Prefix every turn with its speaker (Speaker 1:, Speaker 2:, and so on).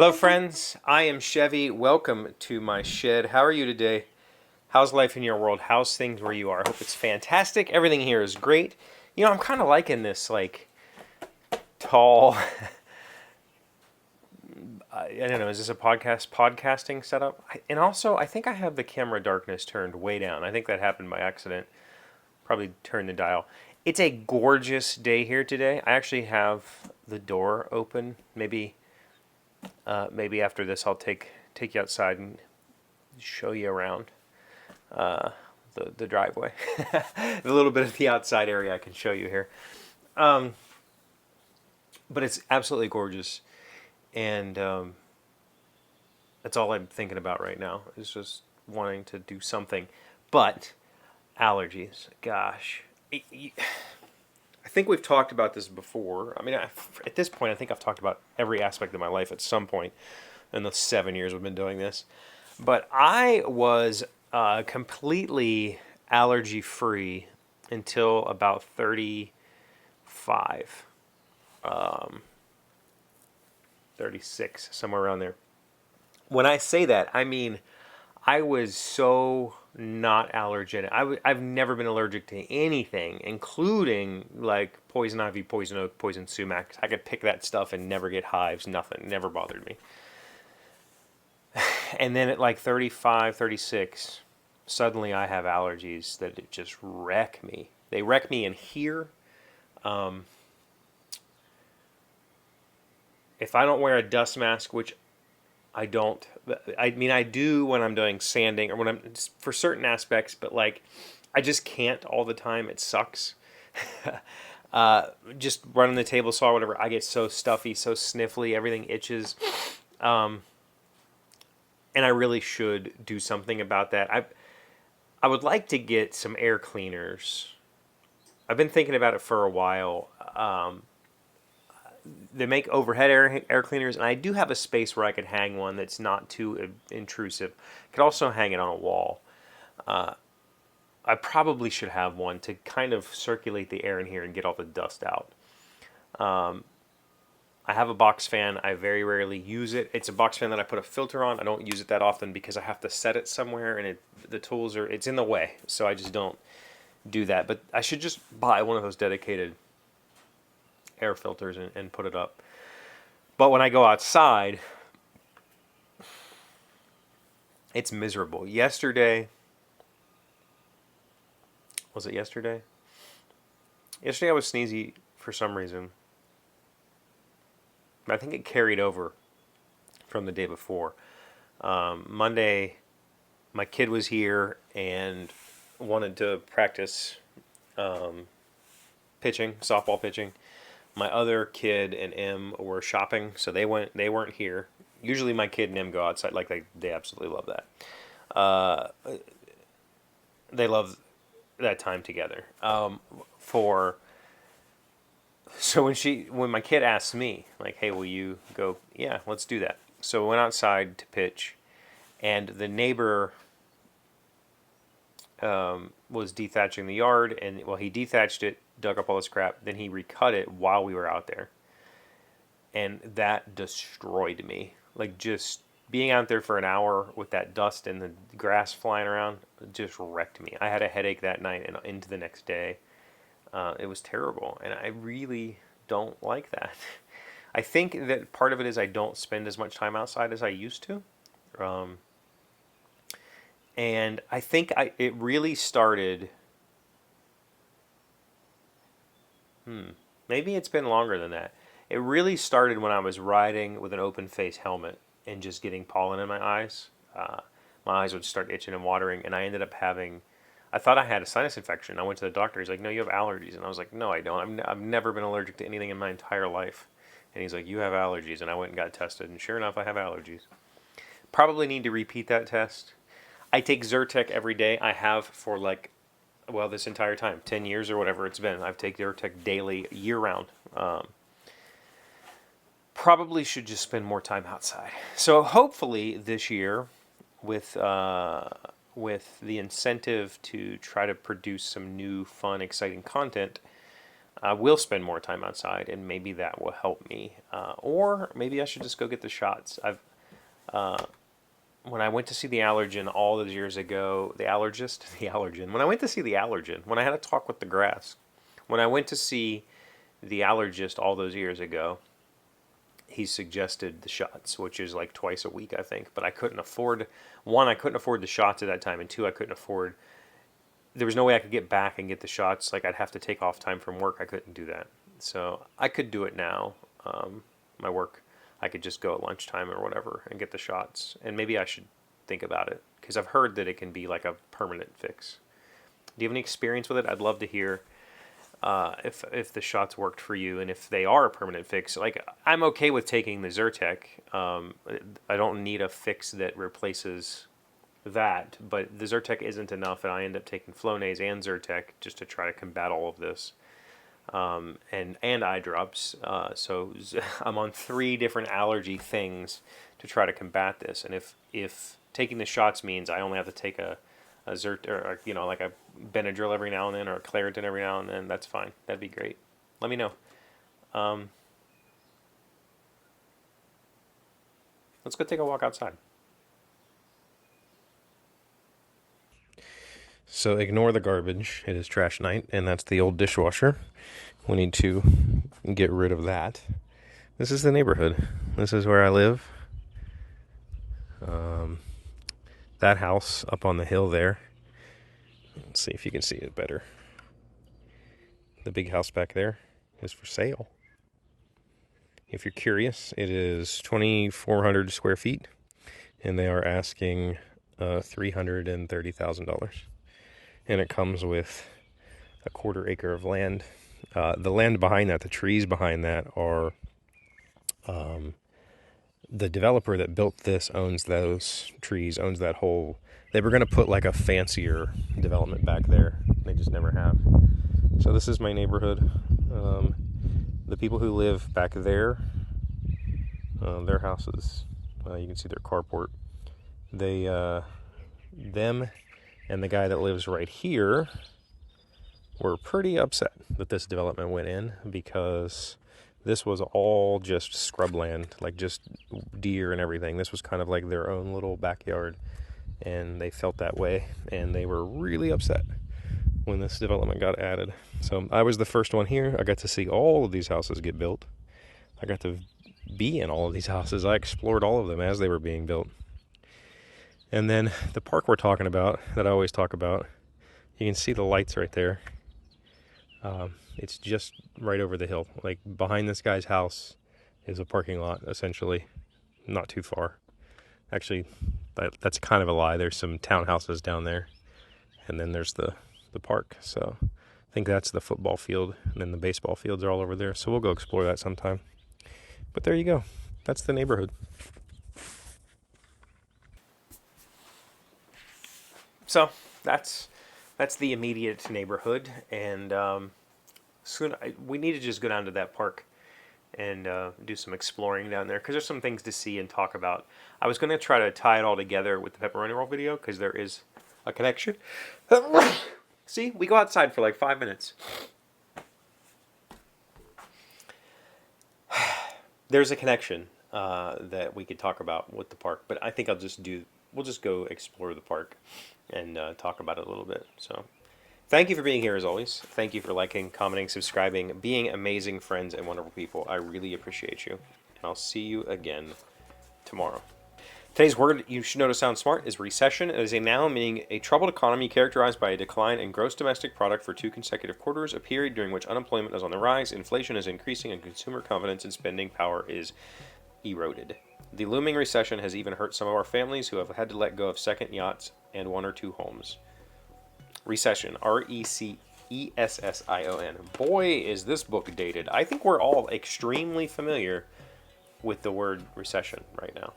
Speaker 1: Hello, friends. I am Chevy. Welcome to my shed. How are you today? How's life in your world? How's things where you are? I hope it's fantastic. Everything here is great. You know, I'm kind of liking this, like, tall. I don't know. Is this a podcasting setup? And also, I think I have the camera darkness turned way down. I think that happened by accident. Probably turned the dial. It's a gorgeous day here today. I actually have the door open. Maybe after this, I'll take you outside and show you around the driveway. A little bit of the outside area I can show you here. But it's absolutely gorgeous, and that's all I'm thinking about right now is just wanting to do something. But allergies, gosh. I think we've talked about this before. I mean, at this point, I think I've talked about every aspect of my life at some point in the 7 years we've been doing this. But I was completely allergy free until about 35, 36, somewhere around there. When I say that, I mean I was so not allergenic. I've never been allergic to anything, including like poison ivy, poison oak, poison sumac. I could pick that stuff and never get hives, nothing, never bothered me. And then at like 35, 36, suddenly I have allergies that it just wreck me. They wreck me in here. Um, if I don't wear a dust mask, which I don't, I mean, I do when I'm doing sanding or when I'm for certain aspects, but like I just can't all the time. It sucks. Just running the table saw, whatever, I get so stuffy, so sniffly, everything itches. Um, and I really should do something about that. I would like to get some air cleaners. I've been thinking about it for a while. They make overhead air cleaners, and I do have a space where I could hang one that's not too intrusive. Could also hang it on a wall. I probably should have one to kind of circulate the air in here and get all the dust out. I have a box fan. I very rarely use it. It's a box fan that I put a filter on. I don't use it that often because I have to set it somewhere, and the tools it's in the way, so I just don't do that. But I should just buy one of those dedicated air filters and put it up. But when I go outside, it's miserable. Yesterday, was it yesterday? Yesterday I was sneezy for some reason. I think it carried over from the day before. Monday, my kid was here and wanted to practice pitching, softball pitching. My other kid and Em were shopping, so they weren't here. Usually my kid and Em go outside, like they absolutely love that. They love that time together. For So when my kid asked me, like, "Hey, will you go?" Yeah, let's do that. So we went outside to pitch, and the neighbor was dethatching the yard, and well, he dethatched it, dug up all this crap, then he recut it while we were out there, and that destroyed me. Like just being out there for an hour with that dust and the grass flying around just wrecked me. I had a headache that night and into the next day. It was terrible, and I really don't like that. I think that part of it is I don't spend as much time outside as I used to. Um, and I think it really started, maybe it's been longer than that. It really started when I was riding with an open face helmet and just getting pollen in my eyes. My eyes would start itching and watering, and I thought I had a sinus infection. I went to the doctor. He's like, "No, you have allergies." And I was like, "No, I don't. I've never been allergic to anything in my entire life." And he's like, "You have allergies." And I went and got tested, and sure enough, I have allergies. Probably need to repeat that test. I take Zyrtec every day. I have for this entire time, 10 years or whatever it's been. I've taken Zyrtec daily, year round. Probably should just spend more time outside. So hopefully this year, with with the incentive to try to produce some new, fun, exciting content, I will spend more time outside, and maybe that will help me. Or maybe I should just go get the shots. When I went to see the allergen all those years ago, the allergist, the allergen. When I went to see the allergen, when I had a talk with the grass, when I went to see the allergist all those years ago, he suggested the shots, which is like twice a week, I think. But I couldn't afford, one, I couldn't afford the shots at that time, and two, I couldn't afford, there was no way I could get back and get the shots. Like, I'd have to take off time from work. I couldn't do that. So I could do it now. My work, I could just go at lunchtime or whatever and get the shots. And maybe I should think about it, because I've heard that it can be like a permanent fix. Do you have any experience with it? I'd love to hear if the shots worked for you, and if they are a permanent fix. Like, I'm okay with taking the Zyrtec. I don't need a fix that replaces that, but the Zyrtec isn't enough, and I end up taking Flonase and Zyrtec just to try to combat all of this. And eye drops. So I'm on 3 different allergy things to try to combat this. And if taking the shots means I only have to take a Zyrtec, or like a Benadryl every now and then, or a Claritin every now and then, that's fine. That'd be great. Let me know. Let's go take a walk outside. So ignore the garbage. It is trash night, and that's the old dishwasher. We need to get rid of that. This is the neighborhood. This is where I live. That house up on the hill there. Let's see if you can see it better. The big house back there is for sale. If you're curious, it is 2,400 square feet, and they are asking $330,000. And it comes with a 1/4 acre of land. The land behind that, the trees behind that, are the developer that built this owns those trees, owns that whole. They were going to put like a fancier development back there. They just never have. So this is my neighborhood. The people who live back there, their houses, you can see their carport. Them and the guy that lives right here were pretty upset that this development went in, because this was all just scrubland, like just deer and everything. This was kind of like their own little backyard, and they felt that way, and they were really upset when this development got added. So I was the first one here. I got to see all of these houses get built. I got to be in all of these houses. I explored all of them as they were being built. And then the park we're talking about, that I always talk about, you can see the lights right there. It's just right over the hill. Like, behind this guy's house is a parking lot, essentially. Not too far. Actually, that's kind of a lie. There's some townhouses down there. And then there's the park. So I think that's the football field. And then the baseball fields are all over there. So we'll go explore that sometime. But there you go. That's the neighborhood. So that's the immediate neighborhood, and soon we need to just go down to that park and do some exploring down there, because there's some things to see and talk about. I was going to try to tie it all together with the pepperoni roll video, because there is a connection. See, we go outside for like 5 minutes. There's a connection that we could talk about with the park, but I think we'll just go explore the park and talk about it a little bit. So thank you for being here as always. Thank you for liking, commenting, subscribing, being amazing friends and wonderful people. I really appreciate you. And I'll see you again tomorrow. Today's word you should know to sound smart is recession. It is a noun meaning a troubled economy characterized by a decline in gross domestic product for 2 consecutive quarters, a period during which unemployment is on the rise, inflation is increasing, and consumer confidence and spending power is eroded. The looming recession has even hurt some of our families who have had to let go of second yachts and 1 or 2 homes. Recession, R-E-C-E-S-S-I-O-N. Boy, is this book dated. I think we're all extremely familiar with the word recession right now.